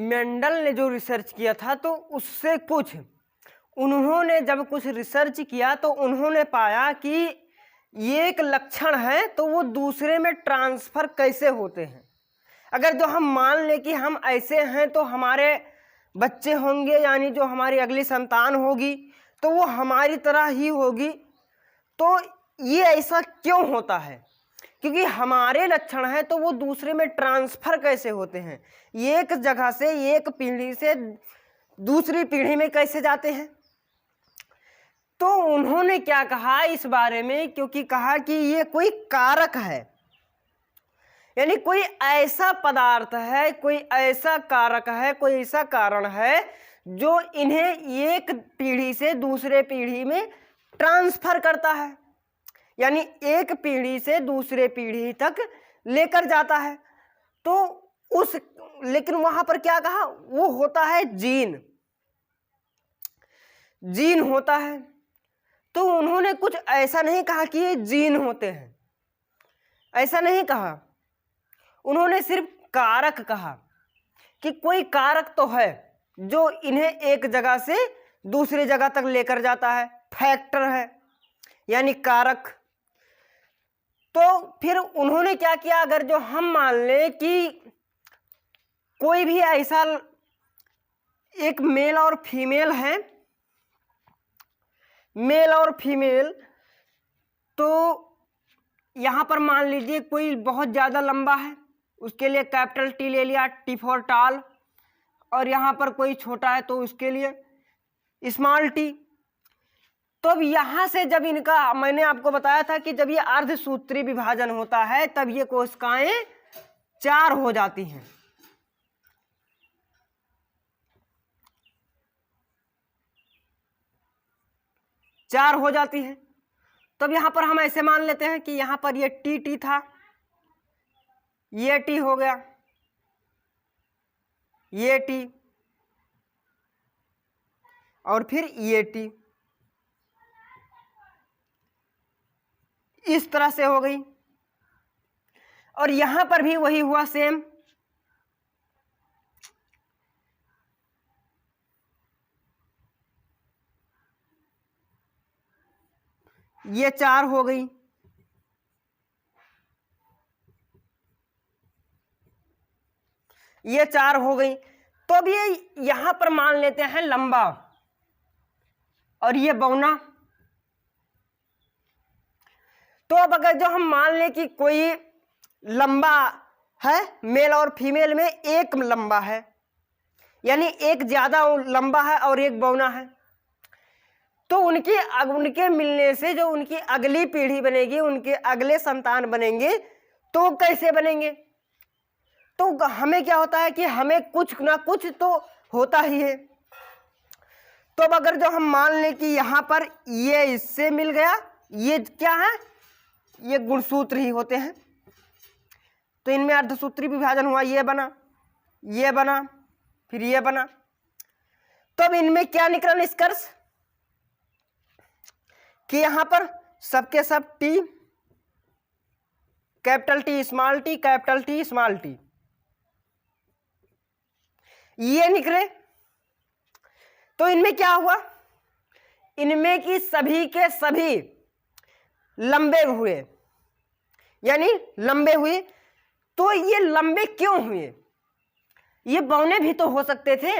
Mendel ने जो research किया था तो उससे कुछ उन्होंने जब कुछ रिसर्च किया तो उन्होंने पाया कि ये एक लक्षण है तो वो दूसरे में ट्रांसफ़र कैसे होते हैं। अगर जो हम मान लें कि हम ऐसे हैं तो हमारे बच्चे होंगे, यानी जो हमारी अगली संतान होगी तो वो हमारी तरह ही होगी। तो ये ऐसा क्यों होता है? क्योंकि हमारे लक्षण हैं तो वो दूसरे में ट्रांसफ़र कैसे होते हैं, एक जगह से एक पीढ़ी से दूसरी पीढ़ी में कैसे जाते हैं। तो उन्होंने क्या कहा इस बारे में, क्योंकि कहा कि ये कोई कारक है, यानी कोई ऐसा पदार्थ है, कोई ऐसा कारक है, कोई ऐसा कारण है जो इन्हें एक पीढ़ी से दूसरे पीढ़ी में ट्रांसफ़र करता है, यानी एक पीढ़ी से दूसरे पीढ़ी तक लेकर जाता है। तो लेकिन वहां पर क्या कहा, वो होता है जीन, जीन होता है। तो उन्होंने कुछ ऐसा नहीं कहा कि ये जीन होते हैं, ऐसा नहीं कहा, उन्होंने सिर्फ कारक कहा कि कोई कारक तो है जो इन्हें एक जगह से दूसरी जगह तक लेकर जाता है, फैक्टर है यानी कारक। तो फिर उन्होंने क्या किया, अगर जो हम मान लें कि कोई भी ऐसा एक मेल और फीमेल है, मेल और फीमेल, तो यहाँ पर मान लीजिए कोई बहुत ज़्यादा लंबा है, उसके लिए कैपिटल टी ले लिया, टी फॉर टाल, और यहाँ पर कोई छोटा है तो उसके लिए स्मॉल टी। तो अब यहाँ से जब इनका, मैंने आपको बताया था कि जब ये अर्धसूत्री विभाजन होता है तब ये कोशिकाएं 4 हो जाती हैं। चार हो जाती है। तब यहाँ पर हम ऐसे मान लेते हैं कि यहाँ पर ये टी था, ये टी हो गया, ये टी, और फिर ये टी, इस तरह से हो गई। और यहां पर भी वही हुआ सेम, ये 4 हो गई, ये 4 हो गई। तो अब ये यहां पर मान लेते हैं लंबा, और ये बौना। तो अब अगर जो हम मान लें कि कोई लंबा है, मेल और फीमेल में एक लंबा है, यानी एक ज्यादा लंबा है और एक बौना है, तो उनके मिलने से जो उनकी अगली पीढ़ी बनेगी, उनके अगले संतान बनेंगे, तो कैसे बनेंगे? तो हमें क्या होता है कि हमें कुछ ना कुछ तो होता ही है। तो अब अगर जो हम मान लें कि यहाँ पर ये इससे मिल गया, ये क्या है, ये गुणसूत्र ही होते हैं, तो इनमें अर्धसूत्री विभाजन हुआ, ये बना, ये बना, फिर ये बना। तो अब इनमें क्या निकला निष्कर्ष कि यहाँ पर सबके सब T, capital T small T, capital T small T, ये निकले। तो इनमें क्या हुआ, इनमें की सभी के सभी लंबे हुए, यानी लंबे हुए। तो ये लंबे क्यों हुए? ये बौने भी तो हो सकते थे।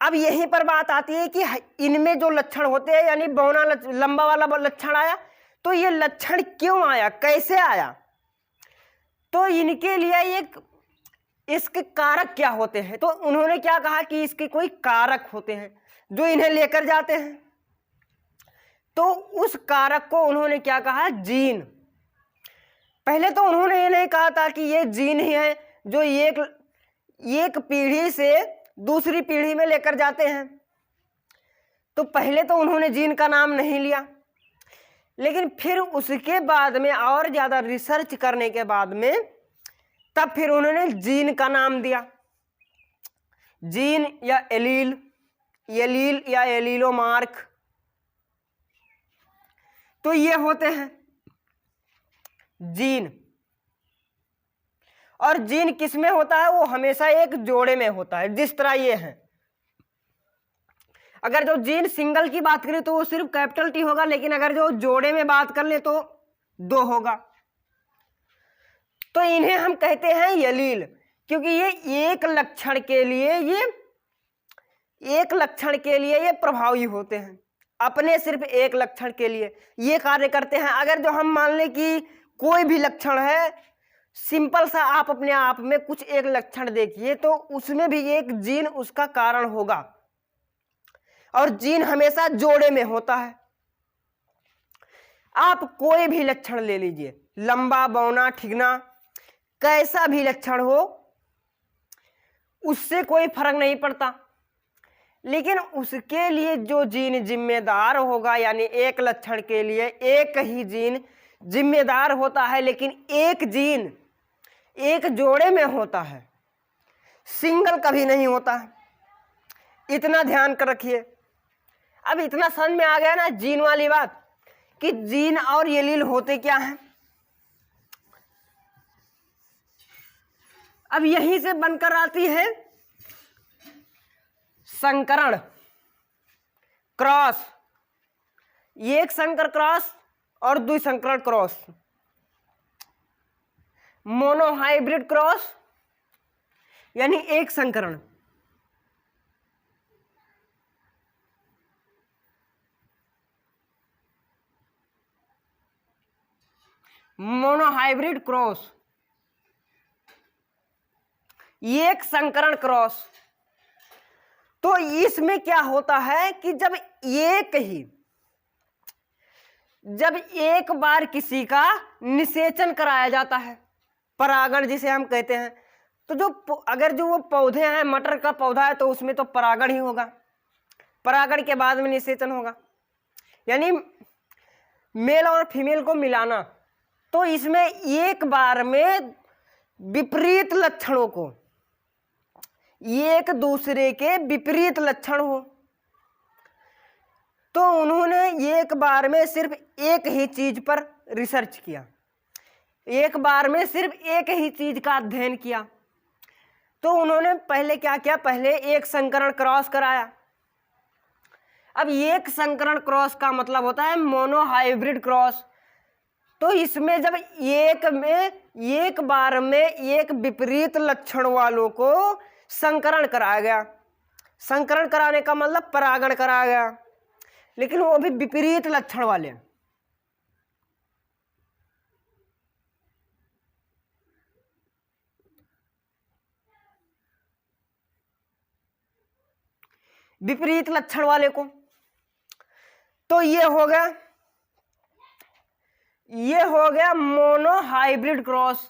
अब यहीं पर बात आती है कि इनमें जो लक्षण होते हैं, यानी बौना लंबा वाला लक्षण आया, तो ये लक्षण क्यों आया, कैसे आया? तो इनके लिए एक इसके कारक क्या होते हैं? तो उन्होंने क्या कहा कि इसके कोई कारक होते हैं जो इन्हें लेकर जाते हैं। तो उस कारक को उन्होंने क्या कहा, जीन। पहले तो उन्होंने ये नहीं कहा था कि ये जीन ही है जो एक पीढ़ी से दूसरी पीढ़ी में लेकर जाते हैं। तो पहले तो उन्होंने जीन का नाम नहीं लिया, लेकिन फिर उसके बाद में और ज्यादा रिसर्च करने के बाद में तब फिर उन्होंने जीन का नाम दिया। जीन या एलील, एलील या एलीलोमार्क, तो ये होते हैं जीन। और जीन किस में होता है? वो हमेशा एक जोड़े में होता है, जिस तरह ये है। अगर जो जीन सिंगल की बात करें तो वो सिर्फ कैपिटल टी होगा, लेकिन अगर जो जोड़े में बात कर ले तो 2 होगा। तो इन्हें हम कहते हैं एलील, क्योंकि ये एक लक्षण के लिए ये प्रभावी होते हैं, अपने सिर्फ एक लक्षण के लिए ये कार्य करते हैं। अगर जो हम मान लें कि कोई भी लक्षण है, सिंपल सा आप अपने आप में कुछ एक लक्षण देखिए, तो उसमें भी एक जीन उसका कारण होगा, और जीन हमेशा जोड़े में होता है। आप कोई भी लक्षण ले लीजिए, लंबा, बौना, ठिगना, कैसा भी लक्षण हो, उससे कोई फर्क नहीं पड़ता, लेकिन उसके लिए जो जीन जिम्मेदार होगा, यानी एक लक्षण के लिए एक ही जीन जिम्मेदार होता है, लेकिन एक जीन एक जोड़े में होता है, सिंगल कभी नहीं होता है। इतना ध्यान कर रखिए। अब इतना समझ में आ गया ना जीन वाली बात, कि जीन और एलील होते क्या हैं। अब यहीं से बनकर आती है संकरण, क्रॉस, एक संकर क्रॉस और द्विसंकरण क्रॉस, मोनोहाइब्रिड क्रॉस यानी एक संकरण, मोनोहाइब्रिड क्रॉस, एक संकरण क्रॉस। तो इसमें क्या होता है कि जब एक बार किसी का निषेचन कराया जाता है, परागण जिसे हम कहते हैं, तो अगर जो वो पौधे हैं, मटर का पौधा है, तो उसमें तो परागण ही होगा, परागण के बाद में निषेचन होगा, यानी मेल और फीमेल को मिलाना। तो इसमें एक बार में विपरीत लक्षणों को, एक दूसरे के विपरीत लक्षण हो, तो उन्होंने एक बार में सिर्फ एक ही चीज पर रिसर्च किया, एक बार में सिर्फ एक ही चीज का अध्ययन किया। तो उन्होंने पहले क्या किया? पहले एक संकरण क्रॉस कराया। अब एक संकरण क्रॉस का मतलब होता है मोनोहाइब्रिड क्रॉस। तो इसमें जब एक बार में एक विपरीत लक्षण वालों को संकरण कराया गया, संकरण कराने का मतलब परागण कराया गया, लेकिन वो भी विपरीत लक्षण वाले। विपरीत लक्षण वाले को, तो ये हो गया मोनोहाइब्रिड क्रॉस।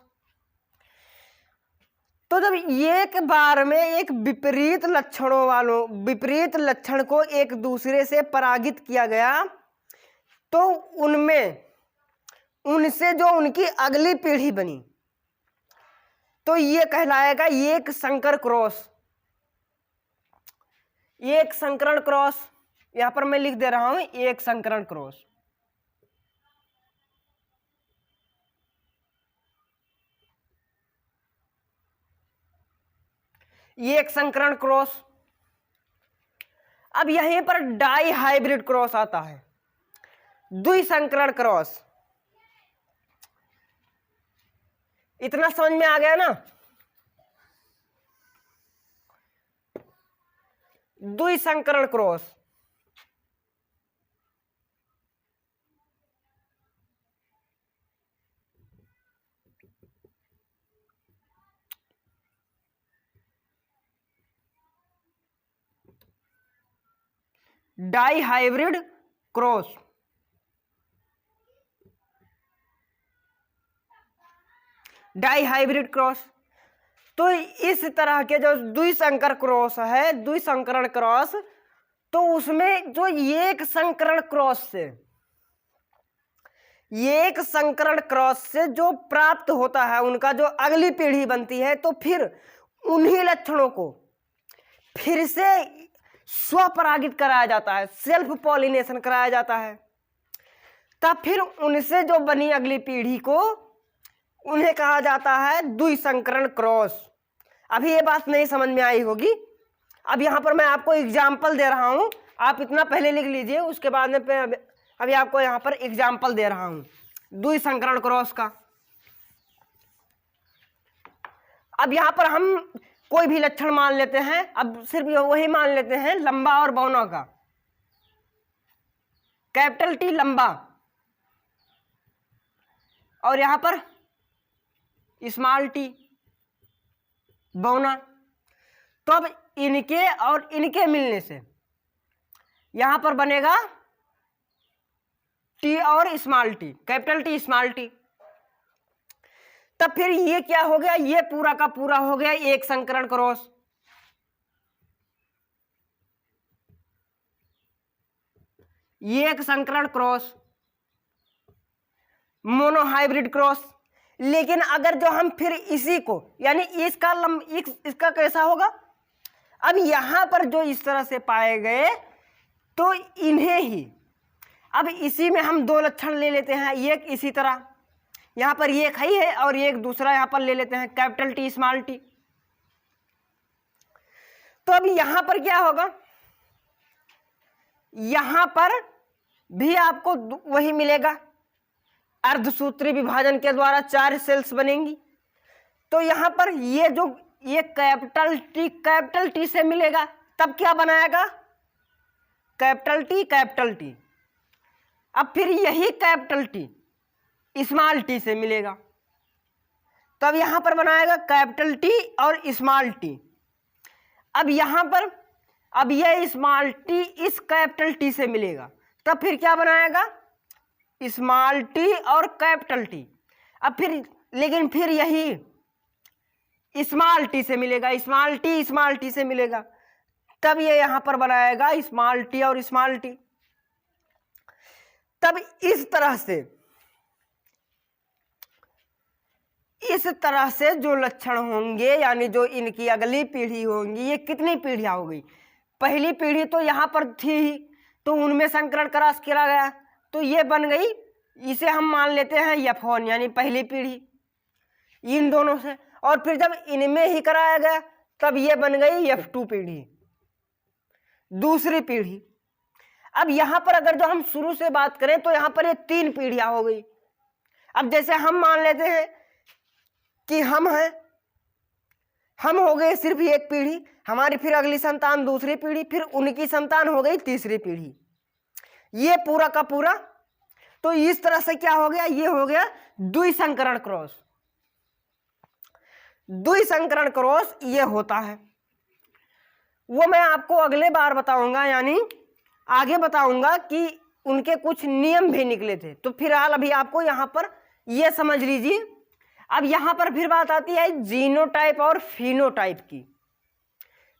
तो जब एक बार में एक विपरीत लक्षण को एक दूसरे से परागित किया गया, तो उनसे जो उनकी अगली पीढ़ी बनी, तो ये कहलाएगा एक संकर क्रॉस, एक संकरण क्रॉस। यहां पर मैं लिख दे रहा हूं एक संकरण क्रॉस। ये एक संकरण क्रॉस। अब यहीं पर डाई हाइब्रिड क्रॉस आता है, द्विसंकरण क्रॉस। इतना समझ में आ गया ना? द्विसंकरण cross, dihybrid cross, dihybrid cross. तो इस तरह के जो द्विसंकर क्रॉस है, द्विसंकरण क्रॉस, तो उसमें जो एक संकरण क्रॉस से जो प्राप्त होता है, उनका जो अगली पीढ़ी बनती है, तो फिर उन्हीं लक्षणों को फिर से स्वपरागित कराया जाता है, सेल्फ पॉलिनेशन कराया जाता है। तब फिर उनसे जो बनी अगली पीढ़ी को उन्हें कहा जाता है द्विसंकरण क्रॉस। अभी ये बात नहीं समझ में आई होगी। अब यहाँ पर मैं आपको एग्जाम्पल दे रहा हूँ, आप इतना पहले लिख लीजिए, उसके बाद में अभी आपको यहाँ पर एग्जाम्पल दे रहा हूँ द्विसंकरण क्रॉस का। अब यहाँ पर हम कोई भी लक्षण मान लेते हैं, अब सिर्फ वही मान लेते हैं लंबा और बौना का। कैपिटल टी लंबा और यहाँ पर स्मॉल टी बौना। तो अब इनके और इनके मिलने से यहां पर बनेगा टी और small T, capital T small T. तब फिर ये क्या हो गया, ये पूरा का पूरा हो गया एक संकरण क्रॉस। ये एक संकरण क्रॉस, मोनोहाइब्रिड क्रॉस। लेकिन अगर जो हम फिर इसी को यानी इसका कैसा होगा, अब यहां पर जो इस तरह से पाए गए तो इन्हें ही अब इसी में हम दो लक्षण ले लेते हैं, एक इसी तरह यहां पर एक ही है और एक दूसरा यहां पर ले लेते हैं कैपिटल टी स्मॉल टी। तो अब यहां पर क्या होगा, यहां पर भी आपको वही मिलेगा, अर्धसूत्री विभाजन के द्वारा 4 सेल्स बनेंगी। तो यहां पर ये जो ये कैपिटल टी से मिलेगा, तब क्या बनाएगा कैपिटल टी। अब फिर यही कैपिटल टी स्मॉल टी से मिलेगा, तब यहां पर बनाएगा कैपिटल टी और स्मॉल टी। अब यहां पर अब यह स्मॉल टी इस कैपिटल टी से मिलेगा, तब फिर क्या बनाएगा स्मॉल टी और कैपिटल टी। अब फिर लेकिन फिर यही स्मॉल टी से मिलेगा, स्मॉल टी से मिलेगा, तब ये यहां पर बनाएगा स्मॉल टी और स्मॉल टी। तब इस तरह से जो लक्षण होंगे यानी जो इनकी अगली पीढ़ी होंगी, ये कितनी पीढ़ियां हो गई, पहली पीढ़ी तो यहां पर थी ही, तो उनमें संकरण क्रॉस किया गया तो ये बन गई, इसे हम मान लेते हैं F1 यानी पहली पीढ़ी इन दोनों से। और फिर जब इनमें ही कराया गया तब ये बन गई F2 पीढ़ी, दूसरी पीढ़ी। अब यहां पर अगर जो हम शुरू से बात करें तो यहां पर ये 3 पीढ़ियां हो गई। अब जैसे हम मान लेते हैं कि हम हैं, हम हो गए सिर्फ एक पीढ़ी, हमारी फिर अगली संतान दूसरी पीढ़ी, फिर उनकी संतान हो गई तीसरी पीढ़ी, ये पूरा का पूरा। तो इस तरह से क्या हो गया, ये हो गया द्विसंकरण क्रॉस। द्विसंकरण क्रॉस ये होता है, वो मैं आपको अगले बार बताऊंगा, यानी आगे बताऊंगा कि उनके कुछ नियम भी निकले थे। तो फिलहाल अभी आपको यहां पर ये समझ लीजिए। अब यहां पर फिर बात आती है जीनोटाइप और फिनोटाइप की।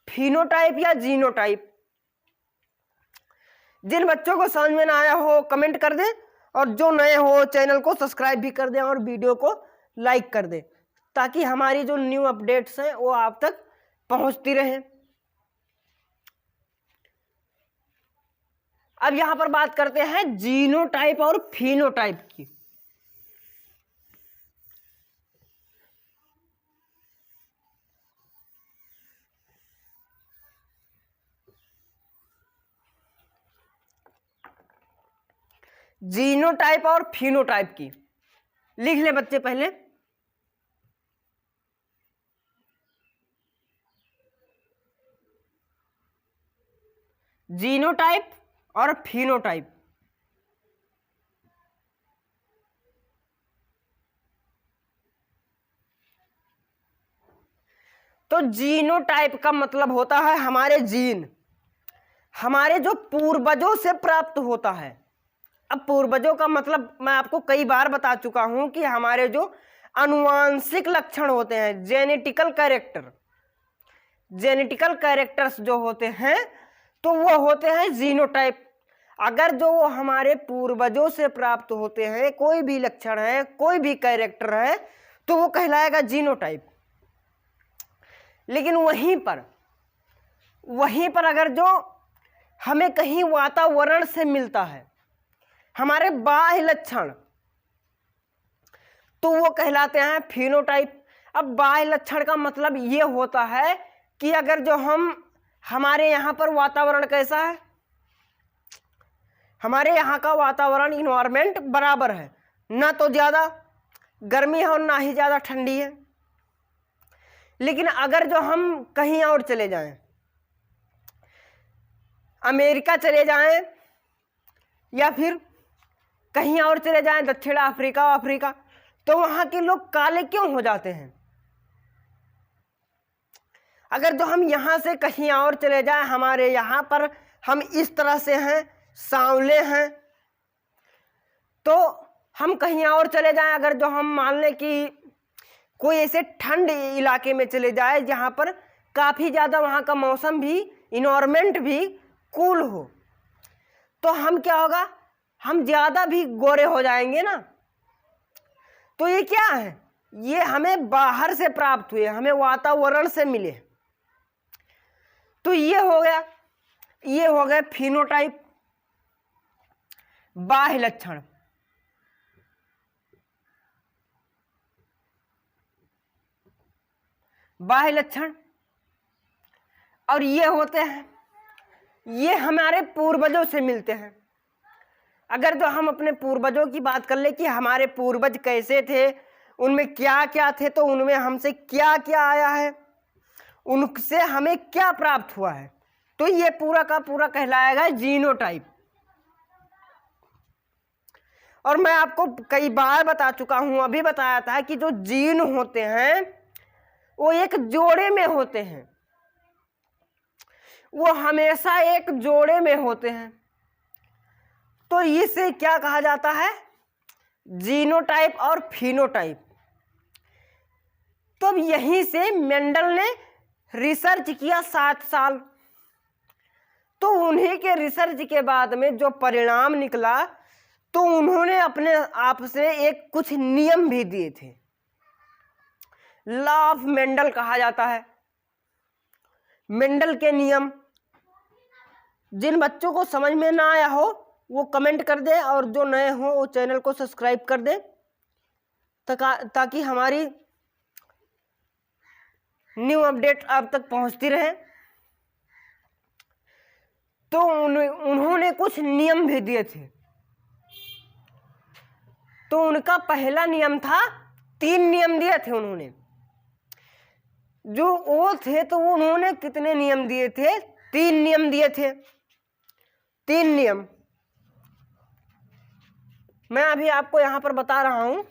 फिनोटाइप या जीनोटाइप, जिन बच्चों को समझ में ना आया हो कमेंट कर दें, और जो नए हो चैनल को सब्सक्राइब भी कर दें और वीडियो को लाइक कर दें, ताकि हमारी जो न्यू अपडेट्स हैं वो आप तक पहुंचती रहें। अब यहां पर बात करते हैं जीनोटाइप और फिनोटाइप की। जीनोटाइप और फिनोटाइप की लिख ले बच्चे पहले। जीनोटाइप और फिनोटाइप, तो जीनोटाइप का मतलब होता है हमारे जीन, हमारे जो पूर्वजों से प्राप्त होता है। अब पूर्वजों का मतलब मैं आपको कई बार बता चुका हूं कि हमारे जो आनुवांशिक लक्षण होते हैं, जेनेटिकल कैरेक्टर्स जो होते हैं, तो वो होते हैं जीनोटाइप। अगर जो हमारे पूर्वजों से प्राप्त होते हैं, कोई भी लक्षण है, कोई भी कैरेक्टर है, तो वो कहलाएगा जीनोटाइप। लेकिन वहीं पर अगर जो हमें कहीं वातावरण से मिलता है, हमारे बाह्य लक्षण, तो वो कहलाते हैं फिनोटाइप। अब बाह्य लक्षण का मतलब ये होता है कि अगर जो हमारे यहाँ पर वातावरण कैसा है, हमारे यहाँ का वातावरण इन्वायरमेंट बराबर है, ना तो ज़्यादा गर्मी है और ना ही ज़्यादा ठंडी है। लेकिन अगर जो हम कहीं और चले जाएं, अमेरिका चले जाएं या फिर कहीं और चले जाएं, दक्षिण अफ्रीका, तो वहाँ के लोग काले क्यों हो जाते हैं? अगर जो हम यहाँ से कहीं और चले जाएं, हमारे यहाँ पर हम इस तरह से हैं, सांवले हैं, तो हम कहीं और चले जाएं, अगर जो हम मान लें कि कोई ऐसे ठंड इलाके में चले जाए जहाँ पर काफ़ी ज़्यादा वहाँ का मौसम भी, इन्वायरमेंट भी कूल हो, तो हम क्या होगा, हम ज़्यादा भी गोरे हो जाएंगे ना। तो ये क्या है, ये हमें बाहर से प्राप्त हुए, हमें वातावरण से मिले। तो ये हो गया फिनोटाइप, बाह्य लक्षण। बाह्य लक्षण और ये होते हैं, ये हमारे पूर्वजों से मिलते हैं। अगर जो हम अपने पूर्वजों की बात कर ले कि हमारे पूर्वज कैसे थे, उनमें क्या क्या थे, तो उनमें हमसे क्या क्या आया है, उनसे हमें क्या प्राप्त हुआ है, तो ये पूरा का पूरा कहलाएगा जीनोटाइप। और मैं आपको कई बार बता चुका हूं, अभी बताया था कि जो जीन होते हैं वो एक जोड़े में होते हैं, वो हमेशा एक जोड़े में होते हैं। तो इसे क्या कहा जाता है, जीनोटाइप और फिनोटाइप। तो यहीं से मेंडल ने रिसर्च किया 7 साल। तो उन्हीं के रिसर्च के बाद में जो परिणाम निकला, तो उन्होंने अपने आप से एक कुछ नियम भी दिए थे, लॉ ऑफ मेंडल कहा जाता है। मेंडल के नियम, जिन बच्चों को समझ में ना आया हो वो कमेंट कर दे, और जो नए हो वो चैनल को सब्सक्राइब कर दे, ताकि हमारी न्यू अपडेट आप तक पहुंचती रहे। तो उन्होंने कुछ नियम भी दिए थे। तो उनका पहला नियम था, 3 नियम दिए थे उन्होंने। जो वो थे, तो उन्होंने कितने नियम दिए थे, 3 नियम दिए थे। 3 नियम मैं अभी आपको यहां पर बता रहा हूं।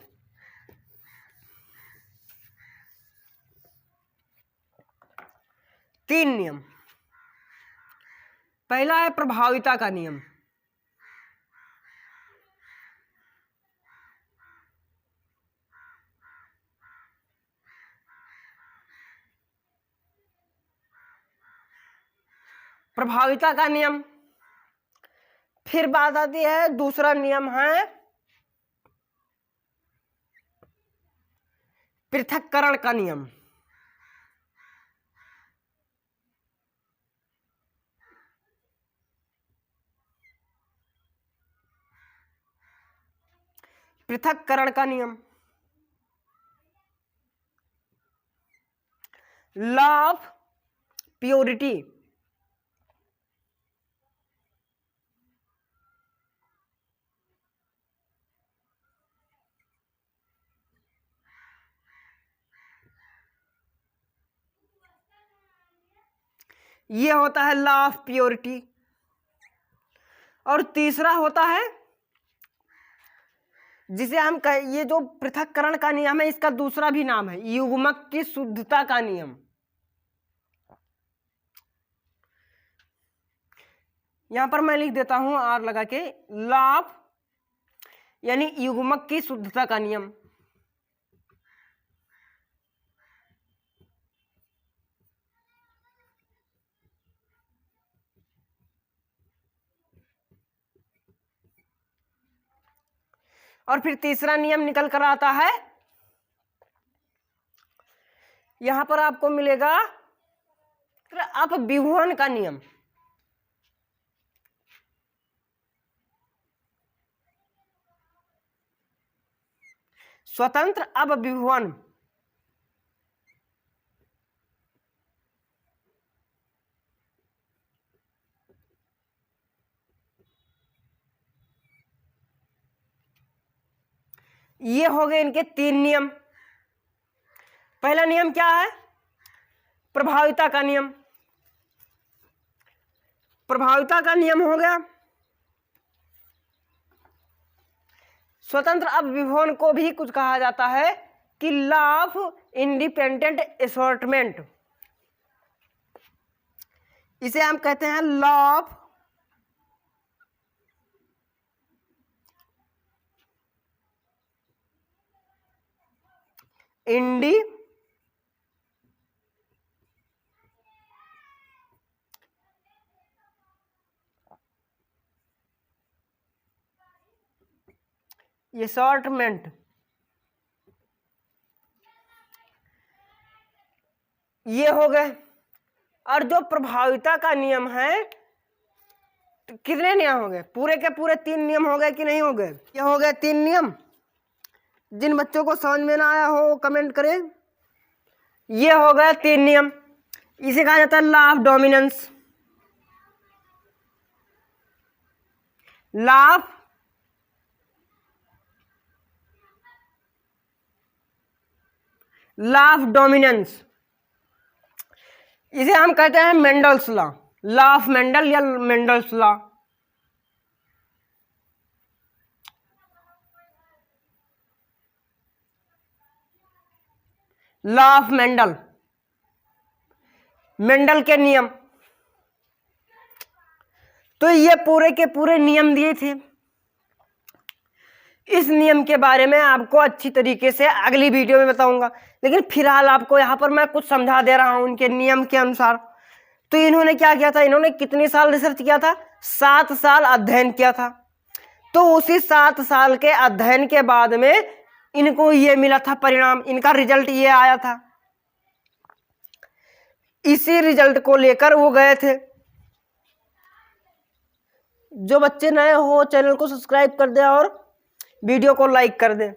तीन नियम। पहला है प्रभाविता का नियम। प्रभाविता का नियम। फिर बात आती है, दूसरा नियम है पृथक्करण का नियम। पृथक्करण का नियम, लॉ ऑफ प्योरिटी। ये होता है लॉ ऑफ प्योरिटी। और तीसरा होता है, जिसे हम ये जो पृथक्करण का नियम है, इसका दूसरा भी नाम है युग्मक की शुद्धता का नियम। यहां पर मैं लिख देता हूं आर लगा के, लॉ ऑफ यानी युग्मक की शुद्धता का नियम। और फिर तीसरा नियम निकल कर आता है, यहां पर आपको मिलेगा अपविभवन का नियम। स्वतंत्र अपविभवन। ये हो गए इनके 3 नियम। पहला नियम क्या है? प्रभाविता का नियम। प्रभाविता का नियम हो गया। स्वतंत्र अपविभवन को भी कुछ कहा जाता है कि लॉ ऑफ इंडिपेंडेंट असॉर्टमेंट। इसे हम कहते हैं लॉ ऑफ असॉर्टमेंट। ये हो गए। और जो प्रभाविता का नियम है, तो कितने नियम हो गए? पूरे के पूरे 3 नियम हो गए कि नहीं हो गए? ये हो गए 3 नियम। जिन बच्चों को समझ में ना आया हो कमेंट करें। ये हो गए 3 नियम। इसे कहा जाता है law of dominance. Law of dominance. इसे हम कहते हैं Mendel's law, law of Mendel या Mendel's law. Law of Mendel, Mendel के नियम। तो ये पूरे के पूरे नियम दिए थे। इस नियम के बारे में आपको अच्छी तरीके से अगली वीडियो में बताऊंगा, लेकिन फिलहाल आपको यहाँ पर मैं कुछ समझा दे रहा हूँ उनके नियम के अनुसार। तो इन्होंने क्या किया था? इन्होंने कितने साल रिसर्च किया था? 7 साल अध्ययन किया था। तो उसी 7 साल के अध्ययन के बाद में इनको ये मिला था परिणाम, इनका रिजल्ट ये आया था। इसी रिजल्ट को लेकर वो गए थे। जो बच्चे नए हो चैनल को सब्सक्राइब कर दे और वीडियो को लाइक कर दे।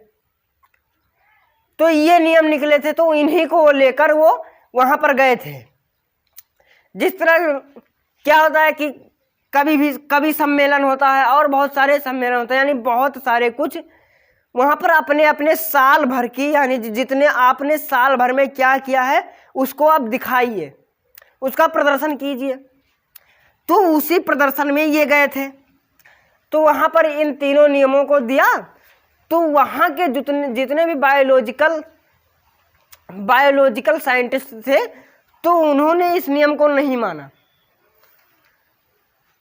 तो ये नियम निकले थे, तो इन्हीं को लेकर वो वहां पर गए थे। जिस तरह क्या होता है कि कभी सम्मेलन होता है और बहुत सारे सम्मेलन होते हैं, यानी बहुत सारे कुछ वहां पर अपने अपने साल भर की, यानी जितने आपने साल भर में क्या किया है उसको आप दिखाइए, उसका प्रदर्शन कीजिए। तो उसी प्रदर्शन में ये गए थे। तो वहां पर इन तीनों नियमों को दिया। तो वहां के जितने भी बायोलॉजिकल साइंटिस्ट थे, तो उन्होंने इस नियम को नहीं माना।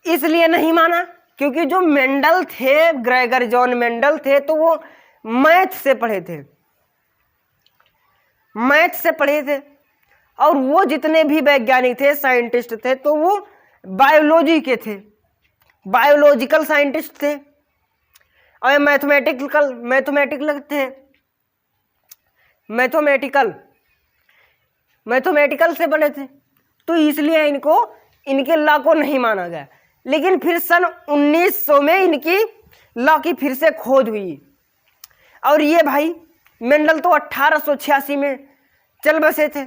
इसलिए नहीं माना क्योंकि जो मेंडल थे, ग्रेगर जॉन मेंडल थे, तो वो मैथ से पढ़े थे। और वो जितने भी वैज्ञानिक थे, साइंटिस्ट थे, तो वो बायोलॉजी के थे, बायोलॉजिकल साइंटिस्ट थे। और मैथमेटिकल से बने थे। तो इसलिए इनके लॉ को नहीं माना गया। लेकिन फिर सन 1900 में इनकी लॉ की फिर से खोज हुई। और ये भाई मेंडल तो 1886 में चल बसे थे।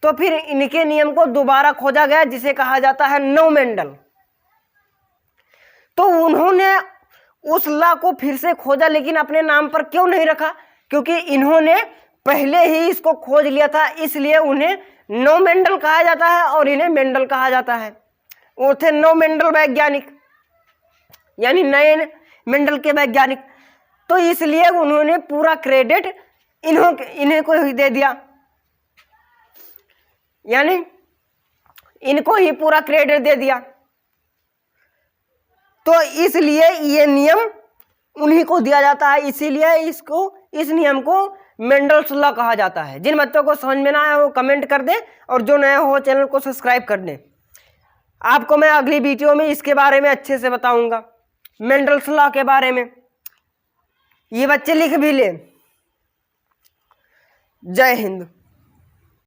तो फिर इनके नियम को दोबारा खोजा गया, जिसे कहा जाता है नो मेंडल। तो उन्होंने उस लॉ को फिर से खोजा, लेकिन अपने नाम पर क्यों नहीं रखा? क्योंकि इन्होंने पहले ही इसको खोज लिया था, इसलिए उन्हें नो मेंडल कहा जाता है और इन्हें मेंडल कहा जाता है। वो थे नो मेंडल वैज्ञानिक, यानी नए मेंडल के वैज्ञानिक। तो इसलिए उन्होंने पूरा क्रेडिट इन्हें को ही दे दिया, यानी इनको ही पूरा क्रेडिट दे दिया। तो इसलिए ये नियम उन्हीं को दिया जाता है। इसीलिए इस नियम को मेंडल्स लॉ कहा जाता है। जिन बच्चों को समझ में ना आया वो कमेंट कर दें, और जो नए हो चैनल को सब्सक्राइब कर दें। आपको मैं अगली वीडियो में इसके बारे में अच्छे से बताऊंगा, मेंडल्स लॉ के बारे में। ये बच्चे लिख भी लें। जय हिंद।